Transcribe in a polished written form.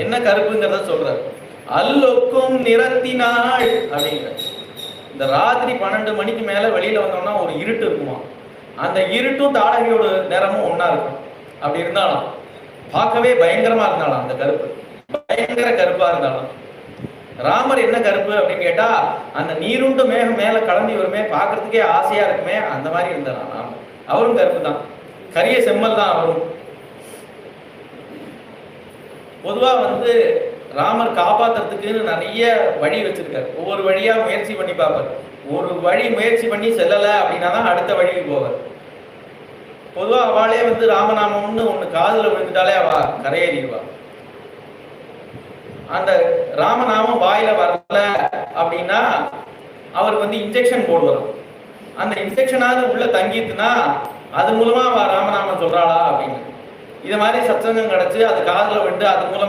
என்ன கருப்புங்கிறத சொல்றாரு. அல்லொக்கும் நிறத்தினாள் அப்படிங்கிற. இந்த ராத்திரி 12 மணிக்கு மேல வெளியில வந்தோம்னா ஒரு இருட்டு இருக்குமா, அந்த இருட்டும் தாடகையோட நிறமும் ஒன்னா இருக்கும். அப்படி இருந்தாலும் பார்க்கவே பயங்கரமா இருந்தாலும் அந்த கருப்பு பயங்கர கருப்பா இருந்தாலும். ராமர் என்ன கருப்பு அப்படின்னு கேட்டா, அந்த நீருண்டு மேகம் மேல கிளம்பி வருமே, பார்க்கறதுக்கே ஆசையா இருக்குமே, அந்த மாதிரி இருந்தாராம் ராமர். அவரும் கருப்பு தான், கரிய செம்மல் தான் அவரும். பொதுவா ராமர் காப்பாத்துறதுக்குன்னு நிறைய வழி வச்சிருக்காரு. ஒவ்வொரு வழியா முயற்சி பண்ணி பார்ப்பார். ஒரு வழி முயற்சி பண்ணி செல்லல அப்படின்னா தான் அடுத்த வழிக்கு போவார். பொதுவா அவளே ராமநாமம்னு ஒண்ணு காதுல விழுந்துட்டாலே அவ கரையேறிடுவா. அந்த ராமநாமம் வாயில வரல அப்படின்னா அவர் இன்ஜெக்ஷன் போடுவார். அந்த இன்ஜெக்ஷனாவது உள்ள தங்கிட்டுனா அது மூலமா அவ ராமநாமம் சொல்றாளா அப்படின்னு. இது மாதிரி சத்சங்கம் கிடைச்சு அது காதுல விட்டு அது மூலமா